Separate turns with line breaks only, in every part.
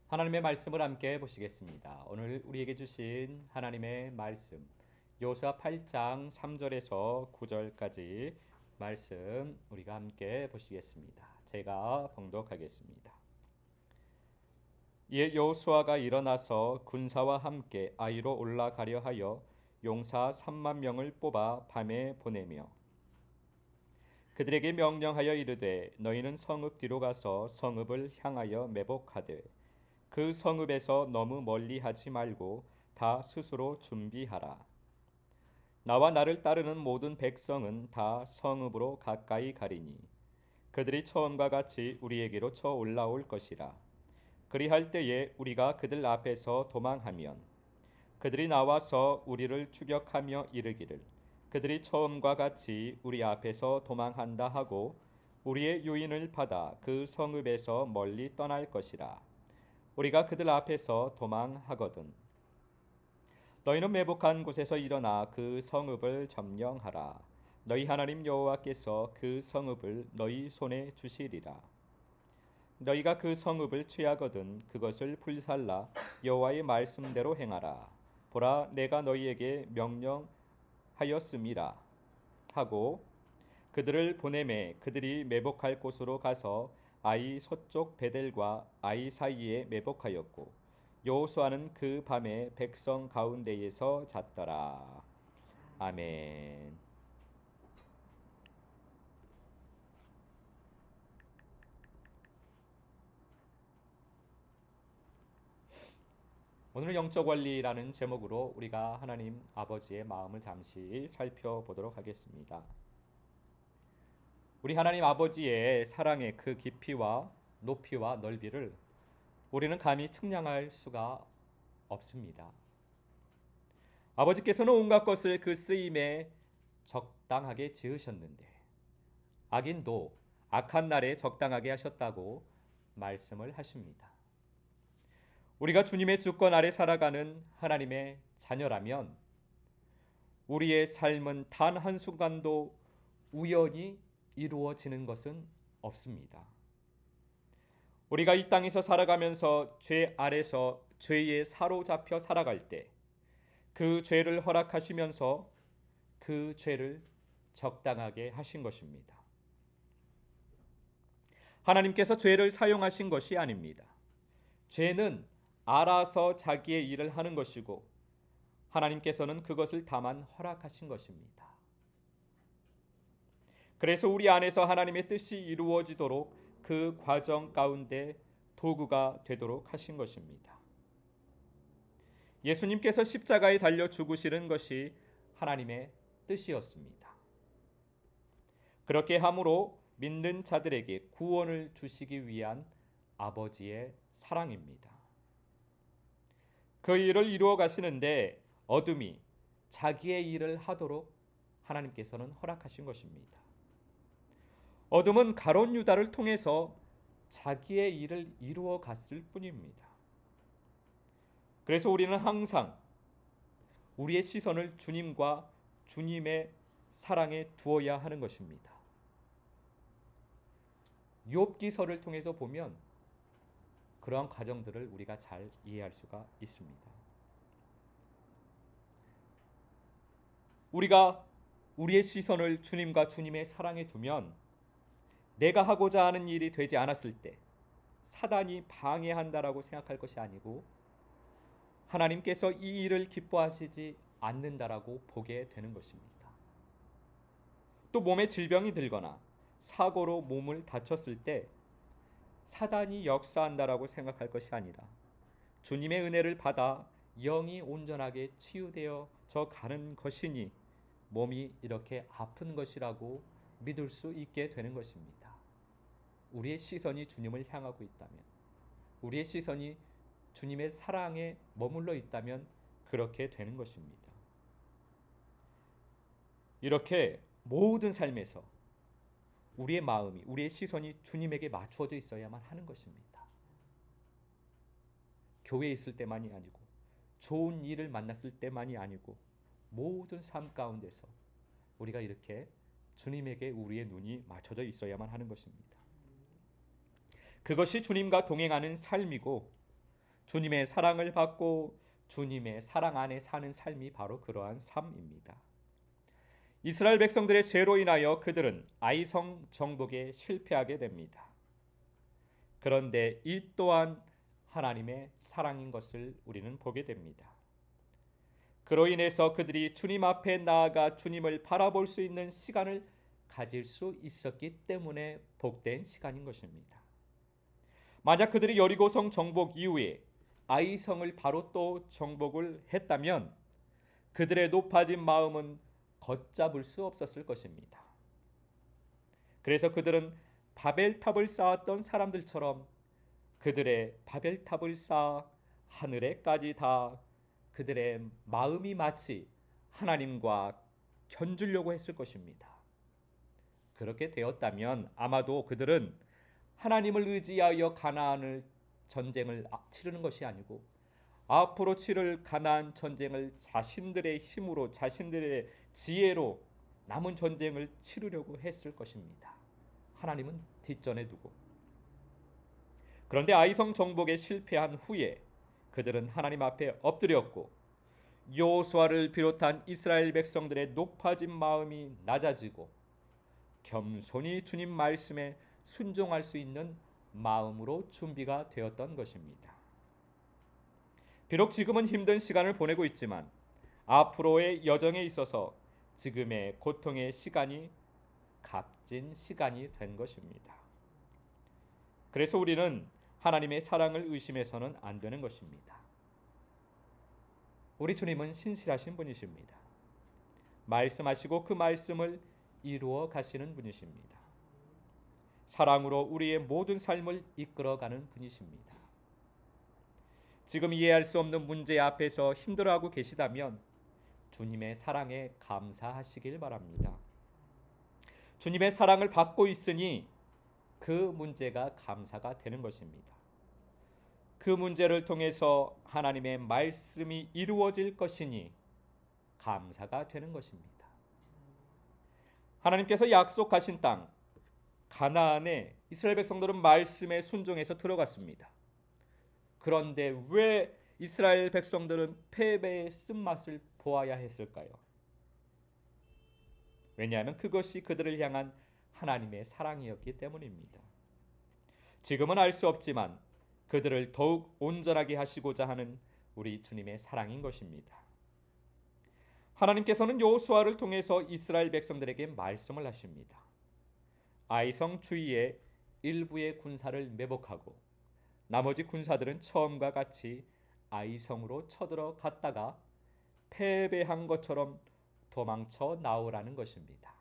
하나님의 말씀을 함께 보시겠습니다. 오늘 우리에게 주신 하나님의 말씀 여호수아 8장 3절에서 9절까지 말씀 우리가 함께 보시겠습니다. 제가 봉독하겠습니다. 이에 여호수아가 일어나서 군사와 함께 아이로 올라가려 하여 용사 3만 명을 뽑아 밤에 보내며 그들에게 명령하여 이르되 너희는 성읍 뒤로 가서 성읍을 향하여 매복하되 그 성읍에서 너무 멀리 하지 말고 다 스스로 준비하라. 나와 나를 따르는 모든 백성은 다 성읍으로 가까이 가리니 그들이 처음과 같이 우리에게로 쳐 올라올 것이라. 그리할 때에 우리가 그들 앞에서 도망하면 그들이 나와서 우리를 추격하며 이르기를 그들이 처음과 같이 우리 앞에서 도망한다 하고 우리의 유인을 받아 그 성읍에서 멀리 떠날 것이라. 우리가 그들 앞에서 도망하거든 너희는 매복한 곳에서 일어나 그 성읍을 점령하라. 너희 하나님 여호와께서 그 성읍을 너희 손에 주시리라. 너희가 그 성읍을 취하거든 그것을 불살라 여호와의 말씀대로 행하라. 보라, 내가 너희에게 명령하였음이라 하고 그들을 보내매 그들이 매복할 곳으로 가서 아이 서쪽 베델과 아이 사이에 매복하였고 여호수아는 그 밤에 백성 가운데에서 잤더라. 아멘. 오늘 영적 원리라는 제목으로 우리가 하나님 아버지의 마음을 잠시 살펴보도록 하겠습니다. 우리 하나님 아버지의 사랑의 그 깊이와 높이와 넓이를 우리는 감히 측량할 수가 없습니다. 아버지께서는 온갖 것을 그 쓰임에 적당하게 지으셨는데 악인도 악한 날에 적당하게 하셨다고 말씀을 하십니다. 우리가 주님의 주권 아래 살아가는 하나님의 자녀라면 우리의 삶은 단 한순간도 우연히 이루어지는 것은 없습니다. 우리가 이 땅에서 살아가면서 죄 아래서 죄에 사로잡혀 살아갈 때 그 죄를 허락하시면서 그 죄를 적당하게 하신 것입니다. 하나님께서 죄를 사용하신 것이 아닙니다. 죄는 알아서 자기의 일을 하는 것이고 하나님께서는 그것을 다만 허락하신 것입니다. 그래서 우리 안에서 하나님의 뜻이 이루어지도록 그 과정 가운데 도구가 되도록 하신 것입니다. 예수님께서 십자가에 달려 죽으시는 것이 하나님의 뜻이었습니다. 그렇게 함으로 믿는 자들에게 구원을 주시기 위한 아버지의 사랑입니다. 그 일을 이루어 가시는데 어둠이 자기의 일을 하도록 하나님께서는 허락하신 것입니다. 어둠은 가룟 유다를 통해서 자기의 일을 이루어 갔을 뿐입니다. 그래서 우리는 항상 우리의 시선을 주님과 주님의 사랑에 두어야 하는 것입니다. 욥기서를 통해서 보면 그러한 과정들을 우리가 잘 이해할 수가 있습니다. 우리가 우리의 시선을 주님과 주님의 사랑에 두면 내가 하고자 하는 일이 되지 않았을 때 사단이 방해한다라고 생각할 것이 아니고 하나님께서 이 일을 기뻐하시지 않는다라고 보게 되는 것입니다. 또 몸에 질병이 들거나 사고로 몸을 다쳤을 때 사단이 역사한다라고 생각할 것이 아니라 주님의 은혜를 받아 영이 온전하게 치유되어져 가는 것이니 몸이 이렇게 아픈 것이라고 믿을 수 있게 되는 것입니다. 우리의 시선이 주님을 향하고 있다면, 우리의 시선이 주님의 사랑에 머물러 있다면 그렇게 되는 것입니다. 이렇게 모든 삶에서 우리의 마음이, 우리의 시선이 주님에게 맞추어져 있어야만 하는 것입니다. 교회에 있을 때만이 아니고 좋은 일을 만났을 때만이 아니고 모든 삶 가운데서 우리가 이렇게 주님에게 우리의 눈이 맞춰져 있어야만 하는 것입니다. 그것이 주님과 동행하는 삶이고 주님의 사랑을 받고 주님의 사랑 안에 사는 삶이 바로 그러한 삶입니다. 이스라엘 백성들의 죄로 인하여 그들은 아이성 정복에 실패하게 됩니다. 그런데 이 또한 하나님의 사랑인 것을 우리는 보게 됩니다. 그로 인해서 그들이 주님 앞에 나아가 주님을 바라볼 수 있는 시간을 가질 수 있었기 때문에 복된 시간인 것입니다. 만약 그들이 여리고성 정복 이후에 아이성을 바로 또 정복을 했다면 그들의 높아진 마음은 걷잡을 수 없었을 것입니다. 그래서 그들은 바벨탑을 쌓았던 사람들처럼 그들의 바벨탑을 쌓아 하늘에까지 다 그들의 마음이 마치 하나님과 견주려고 했을 것입니다. 그렇게 되었다면 아마도 그들은 하나님을 의지하여 가나안을 전쟁을 치르는 것이 아니고 앞으로 치를 가나안 전쟁을 자신들의 힘으로 자신들의 지혜로 남은 전쟁을 치르려고 했을 것입니다. 하나님은 뒷전에 두고. 그런데 아이성 정복에 실패한 후에 그들은 하나님 앞에 엎드렸고 여호수아를 비롯한 이스라엘 백성들의 높아진 마음이 낮아지고 겸손히 주님 말씀에 순종할 수 있는 마음으로 준비가 되었던 것입니다. 비록 지금은 힘든 시간을 보내고 있지만 앞으로의 여정에 있어서 지금의 고통의 시간이 값진 시간이 된 것입니다. 그래서 우리는 하나님의 사랑을 의심해서는 안 되는 것입니다. 우리 주님은 신실하신 분이십니다. 말씀하시고 그 말씀을 이루어 가시는 분이십니다. 사랑으로 우리의 모든 삶을 이끌어가는 분이십니다. 지금 이해할 수 없는 문제 앞에서 힘들어하고 계시다면 주님의 사랑에 감사하시길 바랍니다. 주님의 사랑을 받고 있으니 그 문제가 감사가 되는 것입니다. 그 문제를 통해서 하나님의 말씀이 이루어질 것이니 감사가 되는 것입니다. 하나님께서 약속하신 땅 가나안에 이스라엘 백성들은 말씀에 순종해서 들어갔습니다. 그런데 왜 이스라엘 백성들은 패배의 쓴맛을 보아야 했을까요? 왜냐하면 그것이 그들을 향한 하나님의 사랑이었기 때문입니다. 지금은 알 수 없지만 그들을 더욱 온전하게 하시고자 하는 우리 주님의 사랑인 것입니다. 하나님께서는 여호수아를 통해서 이스라엘 백성들에게 말씀을 하십니다. 아이성 주위에 일부의 군사를 매복하고 나머지 군사들은 처음과 같이 아이성으로 쳐들어갔다가 패배한 것처럼 도망쳐 나오라는 것입니다.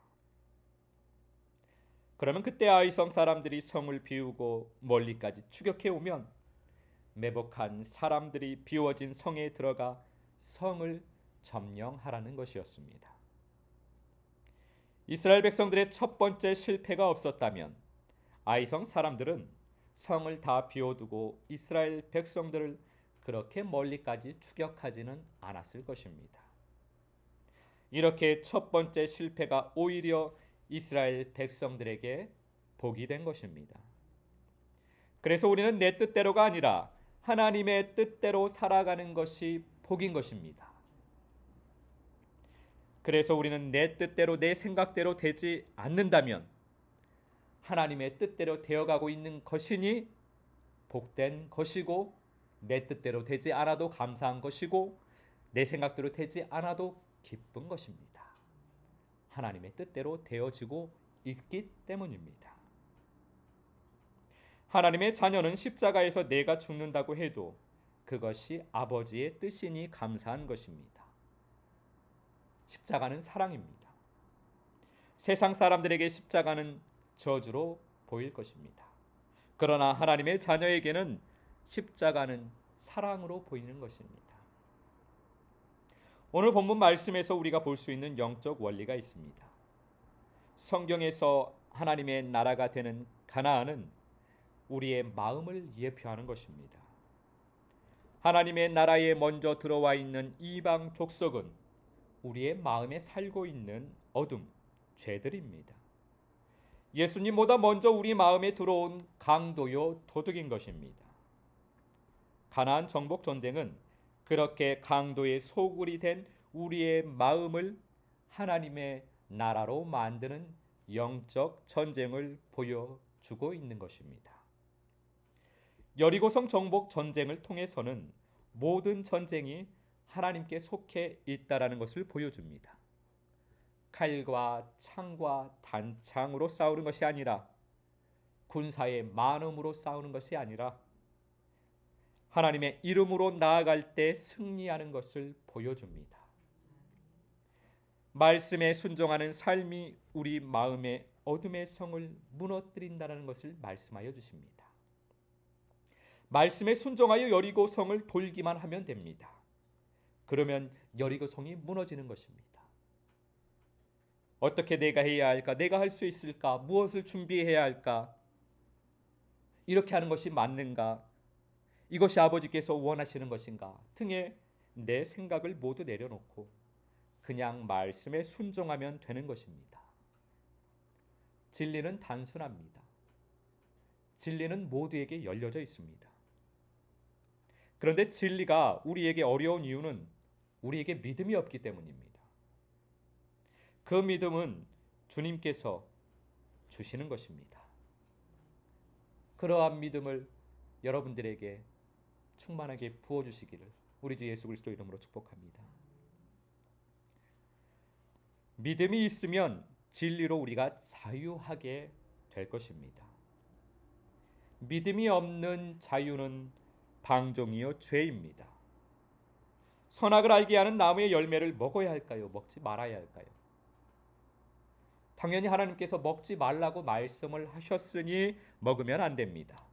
그러면 그때 아이성 사람들이 성을 비우고 멀리까지 추격해 오면 매복한 사람들이 비워진 성에 들어가 성을 점령하라는 것이었습니다. 이스라엘 백성들의 첫 번째 실패가 없었다면 아이성 사람들은 성을 다 비워두고 이스라엘 백성들을 그렇게 멀리까지 추격하지는 않았을 것입니다. 이렇게 첫 번째 실패가 오히려 이스라엘 백성들에게 복이 된 것입니다. 그래서 우리는 내 뜻대로가 아니라 하나님의 뜻대로 살아가는 것이 복인 것입니다. 그래서 우리는 내 뜻대로 내 생각대로 되지 않는다면 하나님의 뜻대로 되어가고 있는 것이니 복된 것이고 내 뜻대로 되지 않아도 감사한 것이고 내 생각대로 되지 않아도 기쁜 것입니다. 하나님의 뜻대로 되어지고 있기 때문입니다. 하나님의 자녀는 십자가에서 내가 죽는다고 해도 그것이 아버지의 뜻이니 감사한 것입니다. 십자가는 사랑입니다. 세상 사람들에게 십자가는 저주로 보일 것입니다. 그러나 하나님의 자녀에게는 십자가는 사랑으로 보이는 것입니다. 오늘 본문 말씀에서 우리가 볼 수 있는 영적 원리가 있습니다. 성경에서 하나님의 나라가 되는 가나안은 우리의 마음을 예표하는 것입니다. 하나님의 나라에 먼저 들어와 있는 이방 족속은 우리의 마음에 살고 있는 어둠, 죄들입니다. 예수님보다 먼저 우리 마음에 들어온 강도요 도둑인 것입니다. 가나안 정복 전쟁은 그렇게 강도의 소굴이 된 우리의 마음을 하나님의 나라로 만드는 영적 전쟁을 보여주고 있는 것입니다. 여리고성 정복 전쟁을 통해서는 모든 전쟁이 하나님께 속해 있다라는 것을 보여줍니다. 칼과 창과 단창으로 싸우는 것이 아니라, 군사의 많음으로 싸우는 것이 아니라 하나님의 이름으로 나아갈 때 승리하는 것을 보여줍니다. 말씀에 순종하는 삶이 우리 마음의 어둠의 성을 무너뜨린다는 것을 말씀하여 주십니다. 말씀에 순종하여 여리고성을 돌기만 하면 됩니다. 그러면 여리고성이 무너지는 것입니다. 어떻게 내가 해야 할까? 내가 할 수 있을까? 무엇을 준비해야 할까? 이렇게 하는 것이 맞는가? 이것이 아버지께서 원하시는 것인가? 등의 내 생각을 모두 내려놓고 그냥 말씀에 순종하면 되는 것입니다. 진리는 단순합니다. 진리는 모두에게 열려져 있습니다. 그런데 진리가 우리에게 어려운 이유는 우리에게 믿음이 없기 때문입니다. 그 믿음은 주님께서 주시는 것입니다. 그러한 믿음을 여러분들에게 충만하게 부어주시기를 우리 주 예수 그리스도 이름으로 축복합니다. 믿음이 있으면 진리로 우리가 자유하게 될 것입니다. 믿음이 없는 자유는 방종이요 죄입니다. 선악을 알게 하는 나무의 열매를 먹어야 할까요? 먹지 말아야 할까요? 당연히 하나님께서 먹지 말라고 말씀을 하셨으니 먹으면 안 됩니다.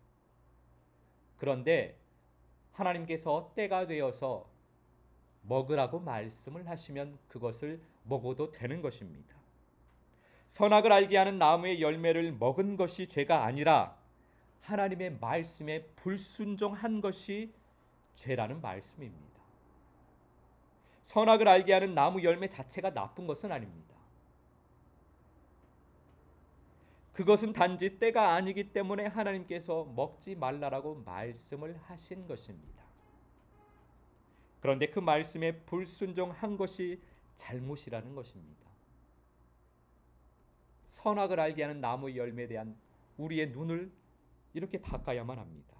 그런데 하나님께서 때가 되어서 먹으라고 말씀을 하시면 그것을 먹어도 되는 것입니다. 선악을 알게 하는 나무의 열매를 먹은 것이 죄가 아니라 하나님의 말씀에 불순종한 것이 죄라는 말씀입니다. 선악을 알게 하는 나무 열매 자체가 나쁜 것은 아닙니다. 그것은 단지 때가 아니기 때문에 하나님께서 먹지 말라라고 말씀을 하신 것입니다. 그런데 그 말씀에 불순종한 것이 잘못이라는 것입니다. 선악을 알게 하는 나무의 열매에 대한 우리의 눈을 이렇게 바꿔야만 합니다.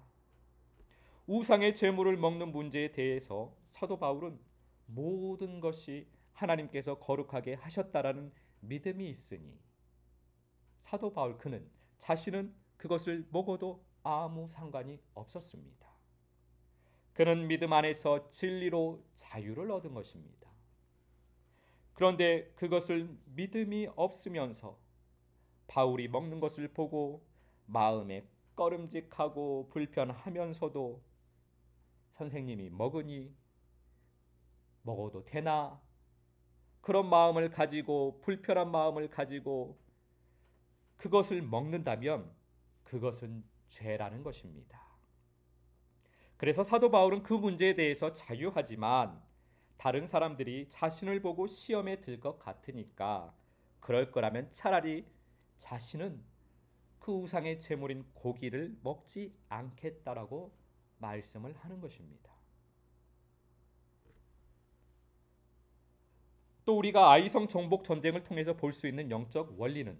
우상의 제물을 먹는 문제에 대해서 사도 바울은 모든 것이 하나님께서 거룩하게 하셨다라는 믿음이 있으니 사도 바울 그는 자신은 그것을 먹어도 아무 상관이 없었습니다. 그는 믿음 안에서 진리로 자유를 얻은 것입니다. 그런데 그것을 믿음이 없으면서 바울이 먹는 것을 보고 마음에 꺼름직하고 불편하면서도 선생님이 먹으니 먹어도 되나? 그런 마음을 가지고 불편한 마음을 가지고 그것을 먹는다면 그것은 죄라는 것입니다. 그래서 사도 바울은 그 문제에 대해서 자유하지만 다른 사람들이 자신을 보고 시험에 들 것 같으니까 그럴 거라면 차라리 자신은 그 우상의 제물인 고기를 먹지 않겠다라고 말씀을 하는 것입니다. 또 우리가 아이성 정복 전쟁을 통해서 볼 수 있는 영적 원리는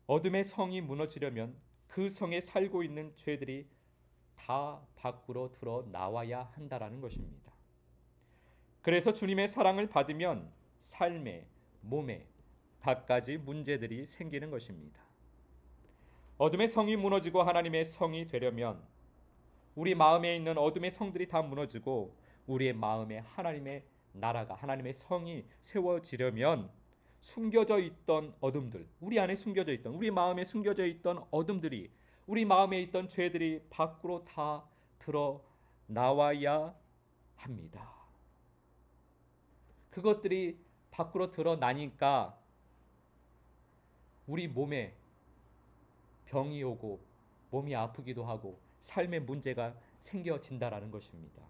어둠의 성이 무너지려면 그 성에 살고 있는 죄들이 다 밖으로 드러 나와야 한다라는 것입니다. 그래서 주님의 사랑을 받으면 삶에, 몸에 갖가지 문제들이 생기는 것입니다. 어둠의 성이 무너지고 하나님의 성이 되려면 우리 마음에 있는 어둠의 성들이 다 무너지고 우리의 마음에 하나님의 나라가, 하나님의 성이 세워지려면 숨겨져 있던 어둠들, 우리 안에 숨겨져 있던, 우리 마음에 숨겨져 있던 어둠들이, 우리 마음에 있던 죄들이 밖으로 다 드러 나와야 합니다. 그것들이 밖으로 드러나니까 우리 몸에 병이 오고 몸이 아프기도 하고 삶의 문제가 생겨진다라는 것입니다.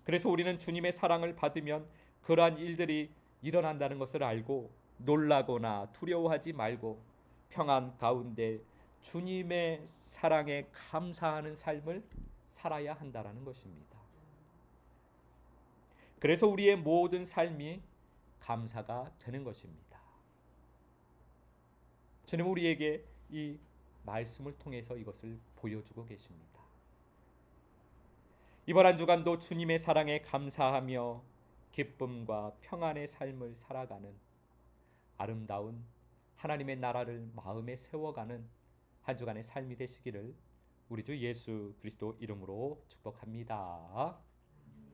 그래서 우리는 주님의 사랑을 받으면 그러한 일들이 일어난다는 것을 알고 놀라거나 두려워하지 말고 평안 가운데 주님의 사랑에 감사하는 삶을 살아야 한다라는 것입니다. 그래서 우리의 모든 삶이 감사가 되는 것입니다. 주님 우리에게 이 말씀을 통해서 이것을 보여주고 계십니다. 이번 한 주간도 주님의 사랑에 감사하며 기쁨과 평안의 삶을 살아가는 아름다운 하나님의 나라를 마음에 세워가는 한 주간의 삶이 되시기를 우리 주 예수 그리스도 이름으로 축복합니다.